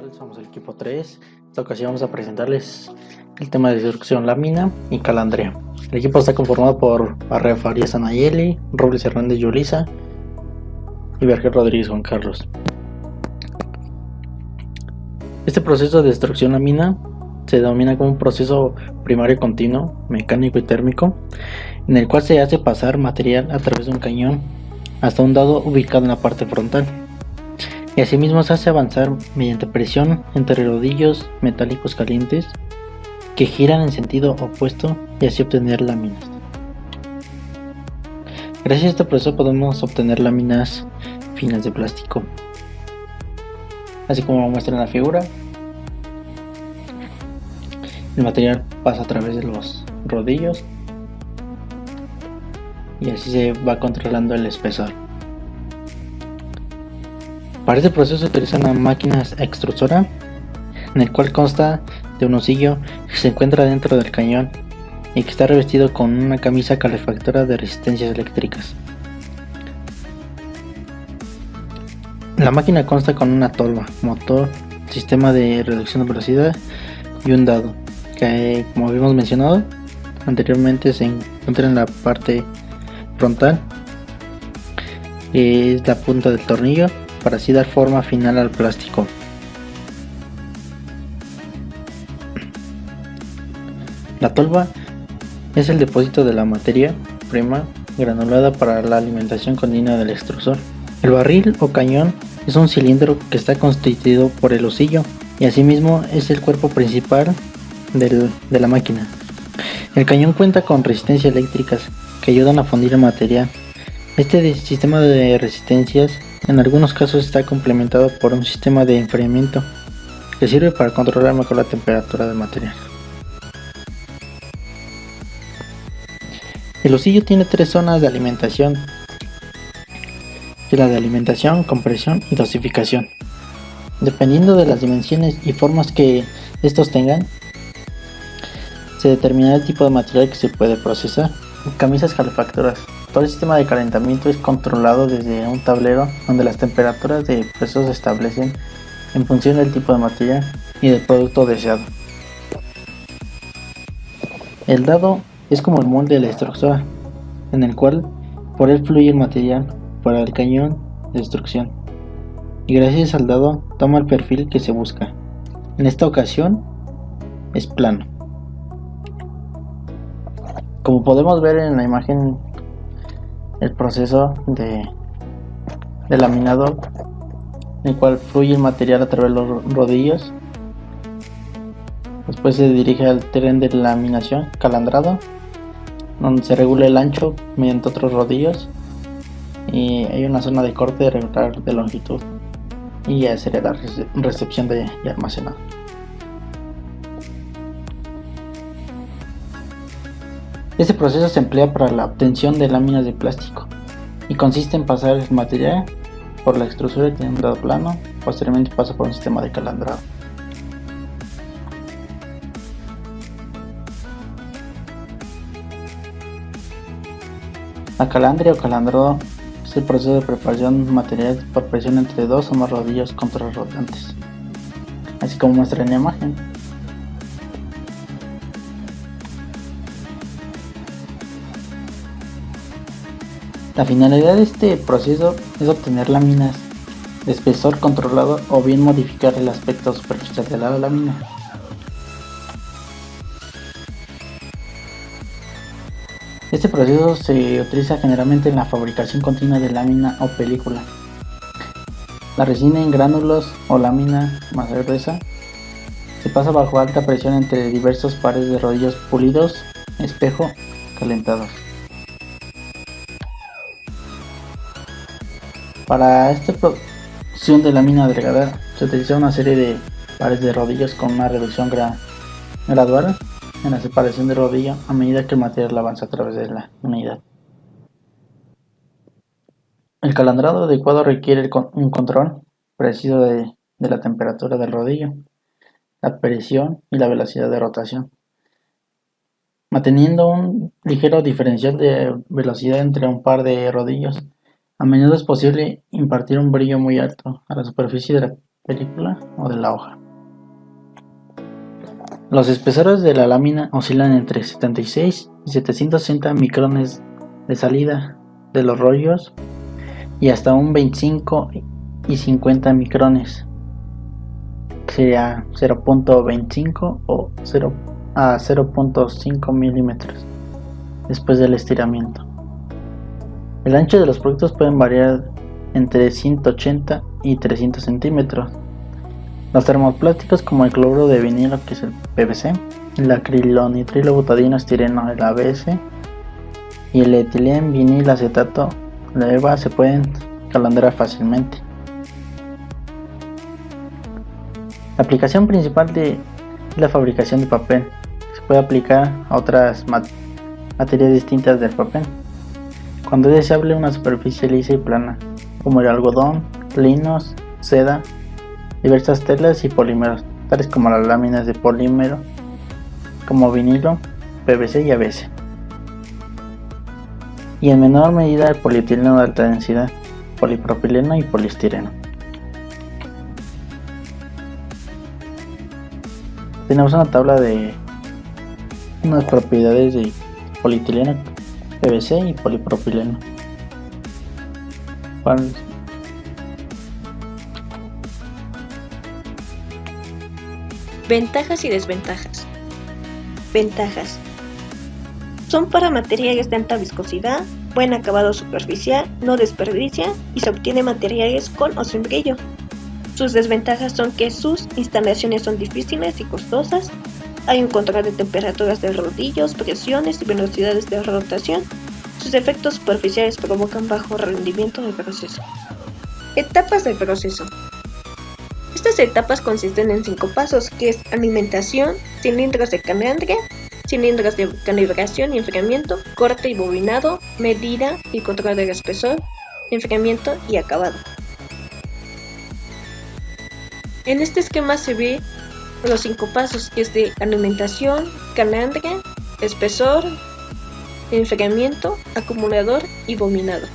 tal? Somos el equipo 3. En esta ocasión vamos a presentarles el tema de destrucción lámina y calandria. El equipo está conformado por Barrea Farías Anayeli, Robles Hernández Yulisa y Vergel Rodríguez Juan Carlos. Este proceso de destrucción lámina se denomina como un proceso primario continuo, mecánico y térmico, en el cual se hace pasar material a través de un cañón hasta un dado ubicado en la parte frontal. Y asimismo se hace avanzar mediante presión entre rodillos metálicos calientes que giran en sentido opuesto y así obtener láminas. Gracias a este proceso podemos obtener láminas finas de plástico, así como muestra en la figura. El material pasa a través de los rodillos y así se va controlando el espesor. Para este proceso se utiliza una máquina extrusora, en el cual consta de un hocillo que se encuentra dentro del cañón y que está revestido con una camisa calefactora de resistencias eléctricas. La máquina consta con una tolva, motor, sistema de reducción de velocidad y un dado, que como habíamos mencionado anteriormente se encuentra en la parte frontal, es la punta del tornillo, para así dar forma final al plástico. La tolva es el depósito de la materia prima granulada para la alimentación continua del extrusor. El barril o cañón es un cilindro que está constituido por el hocillo y asimismo es el cuerpo principal de la máquina. El cañón cuenta con resistencias eléctricas que ayudan a fundir el material. Este sistema de resistencias en algunos casos está complementado por un sistema de enfriamiento que sirve para controlar mejor la temperatura del material. El hocillo tiene tres zonas de alimentación, que es la de alimentación, compresión y dosificación. Dependiendo de las dimensiones y formas que estos tengan, se determinará el tipo de material que se puede procesar. Camisas calefactoras. Todo el sistema de calentamiento es controlado desde un tablero donde las temperaturas de proceso se establecen en función del tipo de material y del producto deseado. El dado es como el molde de la extrusora, en el cual por él fluye el material para el cañón de destrucción, y gracias al dado toma el perfil que se busca. En esta ocasión es plano. Como podemos ver en la imagen, el proceso de laminado, en el cual fluye el material a través de los rodillos, después se dirige al tren de laminación calandrado, donde se regula el ancho mediante otros rodillos y hay una zona de corte regular de longitud, y ya sería la recepción y almacenado. Este proceso se emplea para la obtención de láminas de plástico y consiste en pasar el material por la extrusora que tiene un dado plano, posteriormente pasa por un sistema de calandrado. La calandria o calandrado es el proceso de preparación de material por presión entre dos o más rodillos contrarrotantes, así como muestra en la imagen. La finalidad de este proceso es obtener láminas de espesor controlado o bien modificar el aspecto superficial de la lámina. Este proceso se utiliza generalmente en la fabricación continua de lámina o película. La resina en gránulos o lámina más gruesa se pasa bajo alta presión entre diversos pares de rodillos pulidos, espejo, calentados. Para esta producción de lámina delgada se utiliza una serie de pares de rodillos con una reducción gradual en la separación de rodillo a medida que el material avanza a través de la unidad. El calandrado adecuado requiere un control preciso de la temperatura del rodillo, la presión y la velocidad de rotación, manteniendo un ligero diferencial de velocidad entre un par de rodillos. A menudo es posible impartir un brillo muy alto a la superficie película o de la hoja. Los espesores de la lámina oscilan entre 76 y 760 micrones de salida de los rollos y hasta un 25 y 50 micrones, que sería 0.25 o 0 a 0.5 milímetros después del estiramiento. El ancho de los productos pueden variar entre 180 y 300 centímetros. Los termoplásticos como el cloruro de vinilo, que es el PVC, el acrilonitrilo butadieno estireno, el ABS, y el etileno vinil acetato, la EVA, se pueden calandrar fácilmente. La aplicación principal de la fabricación de papel se puede aplicar a otras materias distintas del papel, cuando es deseable una superficie lisa y plana, como el algodón, linos, seda, diversas telas y polímeros, tales como las láminas de polímero, como vinilo, PVC y ABS. Y en menor medida el polietileno de alta densidad, polipropileno y poliestireno. Tenemos una tabla de unas propiedades de polietileno, PVC y polipropileno. Ventajas y desventajas. Ventajas. Son para materiales de alta viscosidad, buen acabado superficial, no desperdicia y se obtiene materiales con o sin brillo. Sus desventajas son que sus instalaciones son difíciles y costosas, hay un control de temperaturas de rodillos, presiones y velocidades de rotación. Sus efectos superficiales provocan bajo rendimiento del proceso. Etapas del proceso. Estas etapas consisten en 5 pasos, que es alimentación, cilindros de calandria, cilindros de calibración y enfriamiento, corte y bobinado, medida y control del espesor, enfriamiento y acabado. En este esquema se ve los 5 pasos, que es de alimentación, calandria, espesor, enfriamiento, acumulador y bobinado.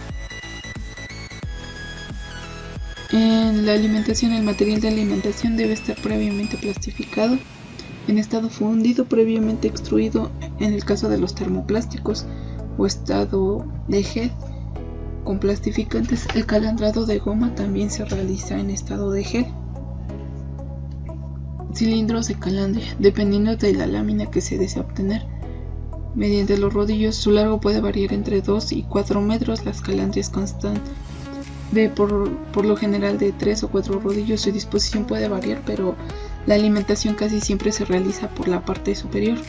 En la alimentación, el material de alimentación debe estar previamente plastificado, en estado fundido, previamente extruido en el caso de los termoplásticos, o estado de gel con plastificantes. El calandrado de goma también se realiza en estado de gel. Cilindros de calandria. Dependiendo de la lámina que se desea obtener mediante los rodillos, su largo puede variar entre 2 y 4 metros. Las calandrias constan por lo general de 3 o 4 rodillos. Su disposición puede variar, pero la alimentación casi siempre se realiza por la parte superior.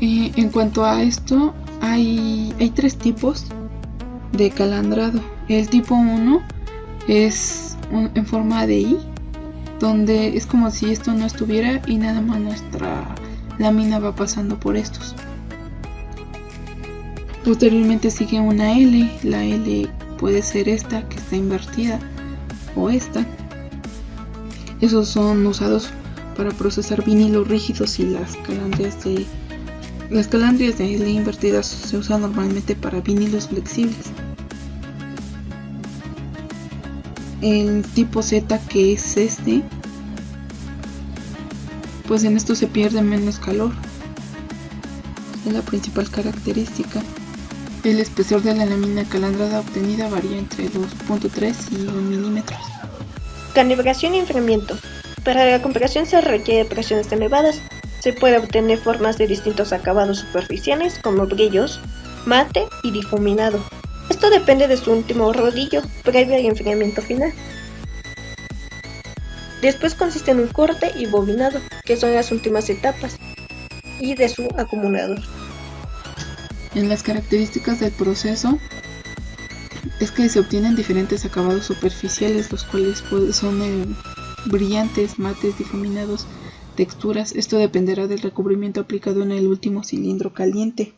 En cuanto a esto, hay 3 tipos de calandrado. El tipo 1 es en forma de I, donde es como si esto no estuviera y nada más nuestra lámina va pasando por estos. Posteriormente sigue una L. La L puede ser esta, que está invertida, o esta. Esos son usados para procesar vinilos rígidos, y las calandrias de L invertidas se usan normalmente para vinilos flexibles. El tipo Z, que es este, pues en esto se pierde menos calor. Es la principal característica. El espesor de la lámina calandrada obtenida varía entre 2.3 y 1 milímetros. Calibración y enfriamiento. Para la compresión se requiere presiones elevadas. Se puede obtener formas de distintos acabados superficiales como brillos, mate y difuminado. Esto depende de su último rodillo previo al enfriamiento final. Después consiste en un corte y bobinado, que son las últimas etapas, y de su acumulador. En las características del proceso es que se obtienen diferentes acabados superficiales, los cuales son brillantes, mates, difuminados, texturas. Esto dependerá del recubrimiento aplicado en el último cilindro caliente.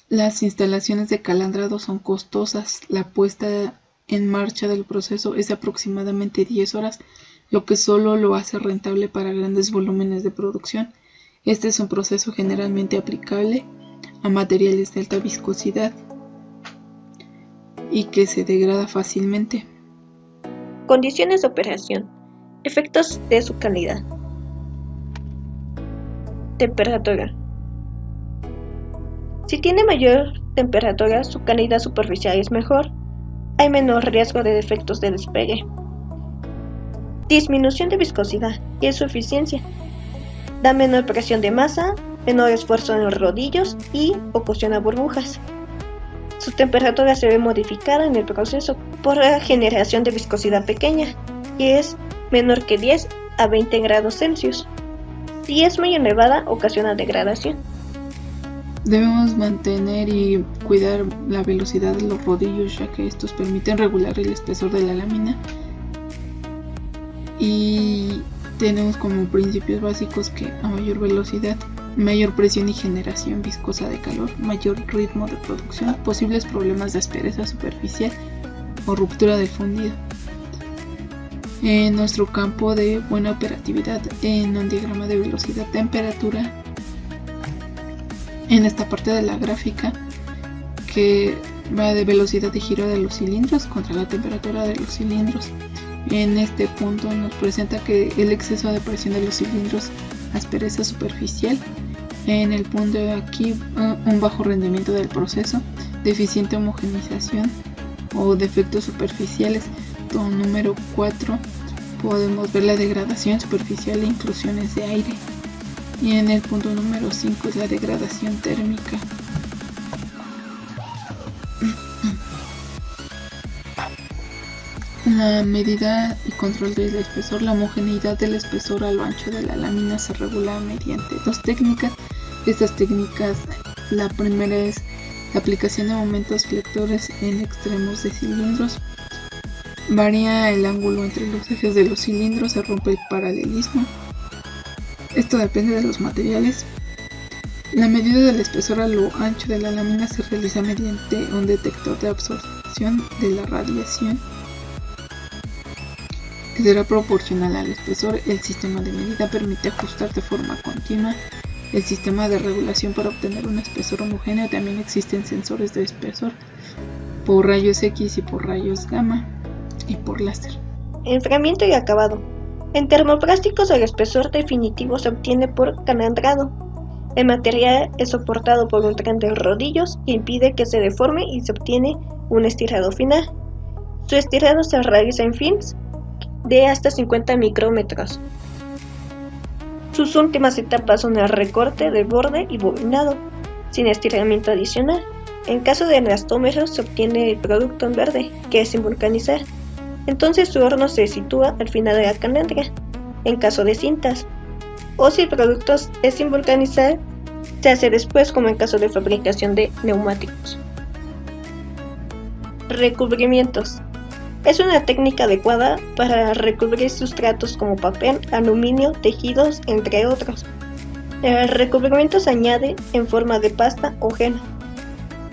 Las instalaciones de calandrado son costosas. La puesta en marcha del proceso es de aproximadamente 10 horas, lo que solo lo hace rentable para grandes volúmenes de producción. Este es un proceso generalmente aplicable a materiales de alta viscosidad y que se degrada fácilmente. Condiciones de operación. Efectos de su calidad. Temperatura. Si tiene mayor temperatura, su calidad superficial es mejor. Hay menor riesgo de defectos de despegue. Disminución de viscosidad y de su eficiencia. Da menor presión de masa, menor esfuerzo en los rodillos y ocasiona burbujas. Su temperatura se ve modificada en el proceso por la generación de viscosidad pequeña, que es menor que 10 a 20 grados Celsius. Si es muy elevada, ocasiona degradación. Debemos mantener y cuidar la velocidad de los rodillos, ya que estos permiten regular el espesor de la lámina. Y tenemos como principios básicos que a mayor velocidad, mayor presión y generación viscosa de calor, mayor ritmo de producción, posibles problemas de aspereza superficial o ruptura del fundido. En nuestro campo de buena operatividad, en un diagrama de velocidad-temperatura, en esta parte de la gráfica que va de velocidad de giro de los cilindros contra la temperatura de los cilindros. En este punto nos presenta que el exceso de presión de los cilindros, aspereza superficial. En el punto de aquí, un bajo rendimiento del proceso, deficiente homogeneización o defectos superficiales. Con número 4 podemos ver la degradación superficial e inclusiones de aire. Y en el punto número 5 es la degradación térmica. La medida y control del espesor. La homogeneidad del espesor a lo ancho de la lámina se regula mediante dos técnicas. Estas técnicas, la primera es la aplicación de momentos flectores en extremos de cilindros. Varía el ángulo entre los ejes de los cilindros, se rompe el paralelismo. Esto depende de los materiales. La medida del espesor a lo ancho de la lámina se realiza mediante un detector de absorción de la radiación que será proporcional al espesor. El sistema de medida permite ajustar de forma continua el sistema de regulación para obtener un espesor homogéneo. También existen sensores de espesor por rayos X y por rayos gamma y por láser. Enfriamiento y acabado. En termoplásticos el espesor definitivo se obtiene por calandrado. El material es soportado por un tren de rodillos que impide que se deforme y se obtiene un estirado final. Su estirado se realiza en films de hasta 50 micrómetros. Sus últimas etapas son el recorte del borde y bobinado, sin estiramiento adicional. En caso de elastómeros se obtiene el producto en verde, que es sin vulcanizar. Entonces su horno se sitúa al final de la calandria, en caso de cintas. O si el producto es sin vulcanizar, se hace después, como en caso de fabricación de neumáticos. Recubrimientos. Es una técnica adecuada para recubrir sustratos como papel, aluminio, tejidos, entre otros. El recubrimiento se añade en forma de pasta o gel.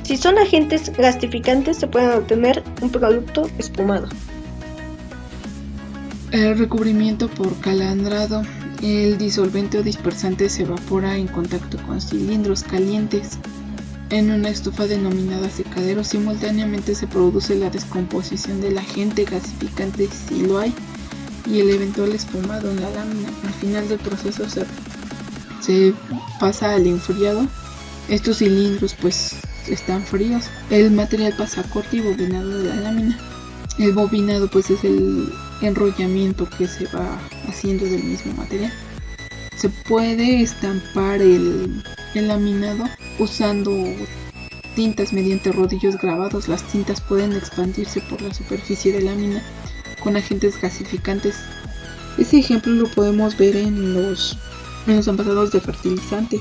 Si son agentes gastificantes, se puede obtener un producto espumado. El recubrimiento por calandrado. El disolvente o dispersante se evapora en contacto con cilindros calientes en una estufa denominada secadero. Simultáneamente se produce la descomposición del agente gasificante si lo hay y el eventual espumado en la lámina. Al final del proceso se pasa al enfriado. Estos cilindros pues están fríos. El material pasa a corte y bobinado de la lámina. El bobinado pues es el enrollamiento que se va haciendo del mismo material. Se puede estampar el laminado usando tintas mediante rodillos grabados. Las tintas pueden expandirse por la superficie de lámina con agentes gasificantes. Ese ejemplo lo podemos ver en los envasados de fertilizantes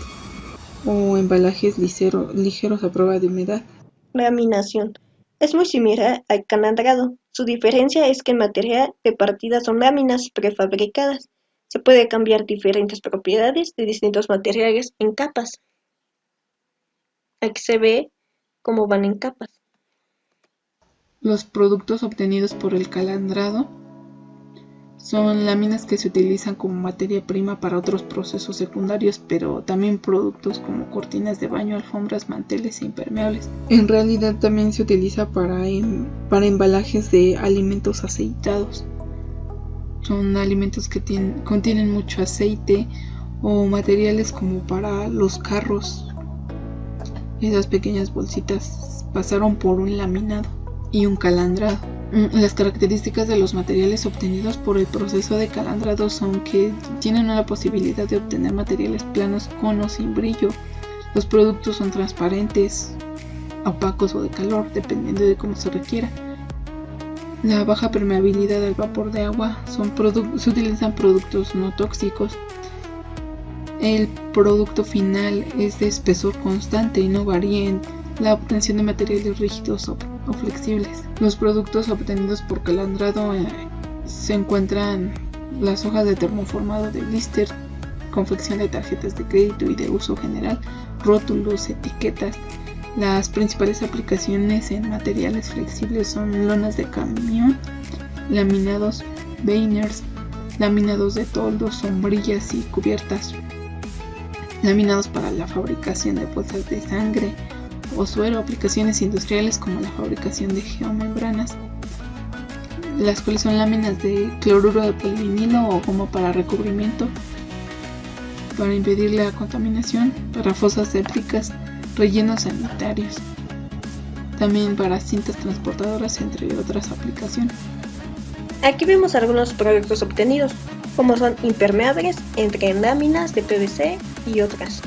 o embalajes ligeros a prueba de humedad. Laminación. Es muy similar al calandrado. Su diferencia es que el material de partida son láminas prefabricadas. Se puede cambiar diferentes propiedades de distintos materiales en capas. Aquí se ve cómo van en capas. Los productos obtenidos por el calandrado son láminas que se utilizan como materia prima para otros procesos secundarios, pero también productos como cortinas de baño, alfombras, manteles e impermeables. En realidad también se utiliza para embalajes de alimentos aceitados. Son alimentos que contienen mucho aceite o materiales como para los carros. Esas pequeñas bolsitas pasaron por un laminado y un calandrado. Las características de los materiales obtenidos por el proceso de calandrado son que tienen la posibilidad de obtener materiales planos con o sin brillo. Los productos son transparentes, opacos o de calor, dependiendo de cómo se requiera. La baja permeabilidad al vapor de agua, se utilizan productos no tóxicos. El producto final es de espesor constante y no varía en la obtención de materiales rígidos o flexibles. Los productos obtenidos por calandrado se encuentran las hojas de termoformado de blister, confección de tarjetas de crédito y de uso general, rótulos, etiquetas. Las principales aplicaciones en materiales flexibles son lonas de camión, laminados, banners, laminados de toldos, sombrillas y cubiertas, laminados para la fabricación de bolsas de sangre o suero, aplicaciones industriales como la fabricación de geomembranas, las cuales son láminas de cloruro de polivinilo o goma para recubrimiento, para impedir la contaminación, para fosas sépticas, rellenos sanitarios, también para cintas transportadoras, entre otras aplicaciones. Aquí vemos algunos productos obtenidos, como son impermeables entre láminas de PVC y otras.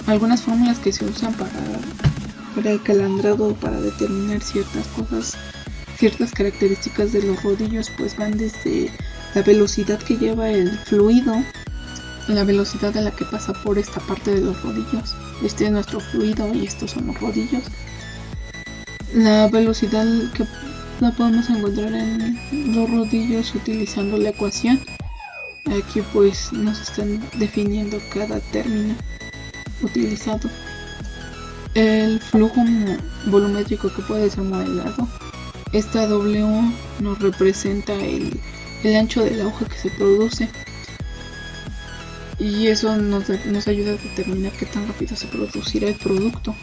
Algunas fórmulas que se usan para el calandrado, para determinar ciertas cosas, ciertas características de los rodillos, pues van desde la velocidad que lleva el fluido, la velocidad a la que pasa por esta parte de los rodillos. Este es nuestro fluido y estos son los rodillos. La velocidad que la podemos encontrar en los rodillos utilizando la ecuación. Aquí pues nos están definiendo cada término utilizado. El flujo volumétrico que puede ser modelado. Esta W nos representa el ancho de la hoja que se produce. Y eso nos ayuda a determinar qué tan rápido se producirá el producto.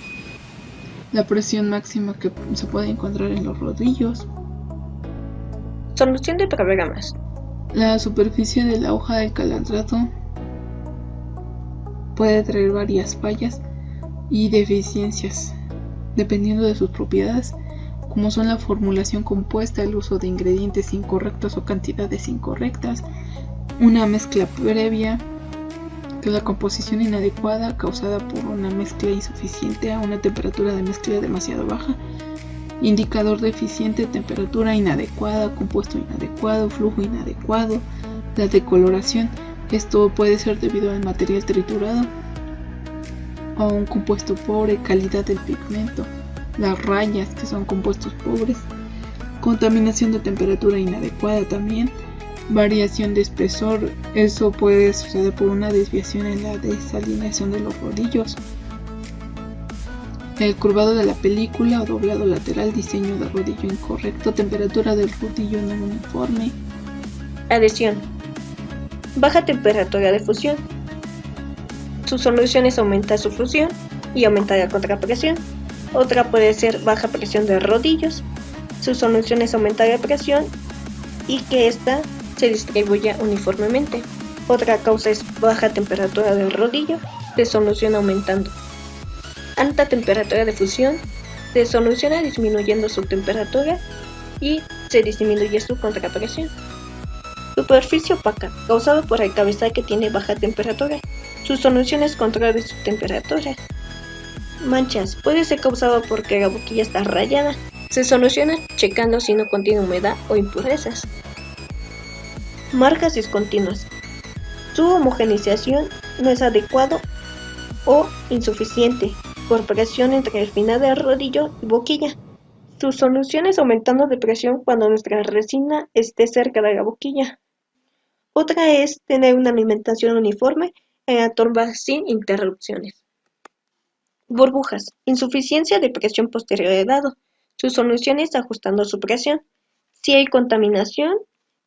La presión máxima que se puede encontrar en los rodillos. Solución de problemas. La superficie de la hoja del calandrado puede traer varias fallas y deficiencias, dependiendo de sus propiedades, como son la formulación compuesta, el uso de ingredientes incorrectos o cantidades incorrectas, una mezcla previa, que la composición inadecuada causada por una mezcla insuficiente a una temperatura de mezcla demasiado baja, indicador deficiente, temperatura inadecuada, compuesto inadecuado, flujo inadecuado, la decoloración. Esto puede ser debido al material triturado o a un compuesto pobre, calidad del pigmento, las rayas, que son compuestos pobres, contaminación de temperatura inadecuada también, variación de espesor. Eso puede suceder por una desviación en la desalineación de los rodillos, el curvado de la película o doblado lateral, diseño de rodillo incorrecto, temperatura del rodillo no uniforme. Adhesión. Baja temperatura de fusión. Su solución es aumentar su fusión y aumentar la contrapresión. Otra puede ser baja presión de rodillos. Su solución es aumentar la presión y que ésta se distribuya uniformemente. Otra causa es baja temperatura del rodillo, de solución aumentando. Alta temperatura de fusión, se soluciona disminuyendo su temperatura y se disminuye su contrapresión. Superficie opaca, causada por el cabezal que tiene baja temperatura. Su solución es control de su temperatura. Manchas, puede ser causado porque la boquilla está rayada. Se soluciona checando si no contiene humedad o impurezas. Marcas discontinuas. Su homogeneización no es adecuado o insuficiente por presión entre el final del rodillo y boquilla. Su solución es aumentando de presión cuando nuestra resina esté cerca de la boquilla. Otra es tener una alimentación uniforme en la tolva sin interrupciones. Burbujas. Insuficiencia de presión posterior de dado. Su solución es ajustando su presión. Si hay contaminación,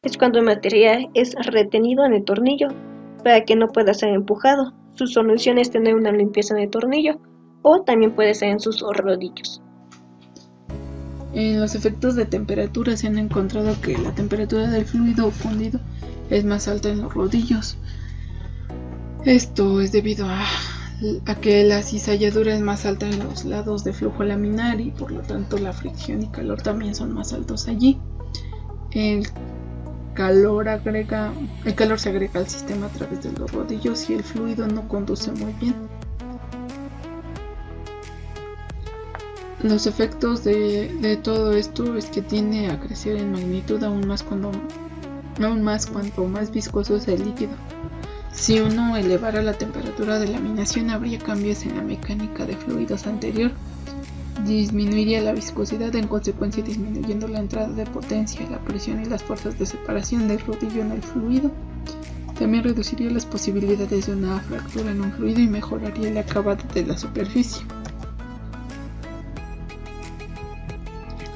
es cuando el material es retenido en el tornillo para que no pueda ser empujado. Su solución es tener una limpieza en el tornillo o también puede ser en sus rodillos. En los efectos de temperatura se han encontrado que la temperatura del fluido fundido es más alta en los rodillos. Esto es debido a que la cizalladura es más alta en los lados de flujo laminar y por lo tanto la fricción y calor también son más altos allí. El calor se agrega al sistema a través de los rodillos y el fluido no conduce muy bien. Los efectos de todo esto es que tiende a crecer en magnitud aún más cuanto más viscoso es el líquido. Si uno elevara la temperatura de laminación, habría cambios en la mecánica de fluidos anterior. Disminuiría la viscosidad, en consecuencia disminuyendo la entrada de potencia, la presión y las fuerzas de separación del rodillo en el fluido. También reduciría las posibilidades de una fractura en un fluido y mejoraría el acabado de la superficie.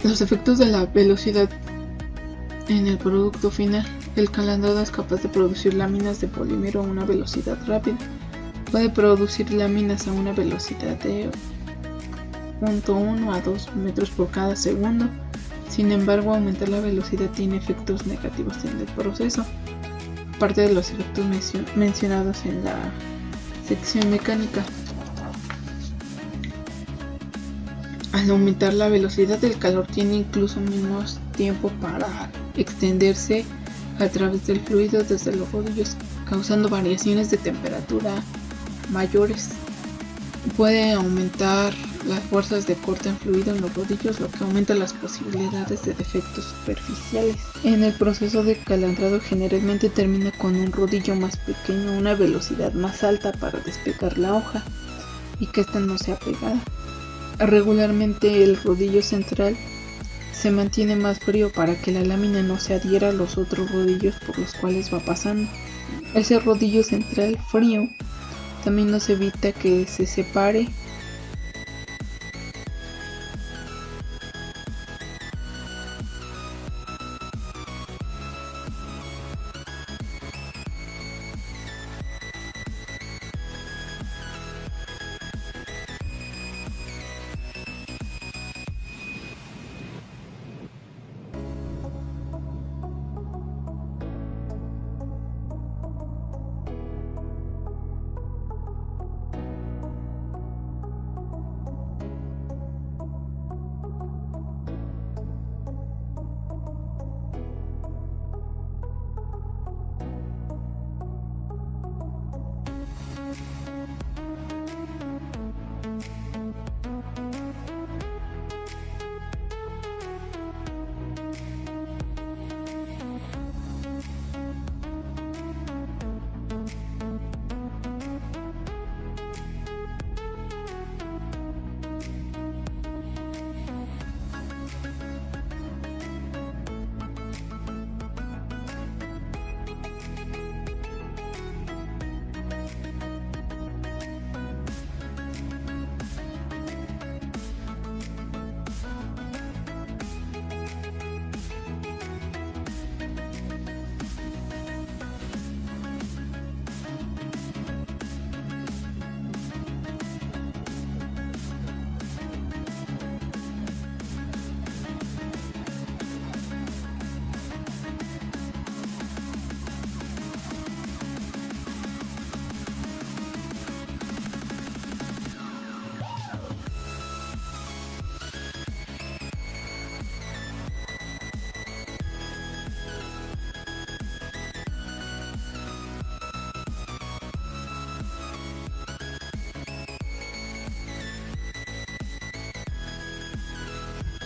Los efectos de la velocidad en el producto final. El calendario es capaz de producir láminas de polímero a una velocidad rápida. Puede producir láminas a una velocidad de 0.1 a 2 metros por cada segundo. Sin embargo, aumentar la velocidad tiene efectos negativos en el proceso, aparte de los efectos mencionados en la sección mecánica. Al aumentar la velocidad, el calor tiene incluso menos tiempo para extenderse a través del fluido desde los rodillos, causando variaciones de temperatura mayores. Puede aumentar las fuerzas de corte en fluido en los rodillos, lo que aumenta las posibilidades de defectos superficiales. En el proceso de calendrado generalmente termina con un rodillo más pequeño a una velocidad más alta para despegar la hoja y que ésta no sea pegada. Regularmente el rodillo central se mantiene más frío para que la lámina no se adhiera a los otros rodillos por los cuales va pasando. Ese rodillo central frío también nos evita que se separe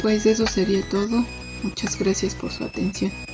Pues eso sería todo. Muchas gracias por su atención.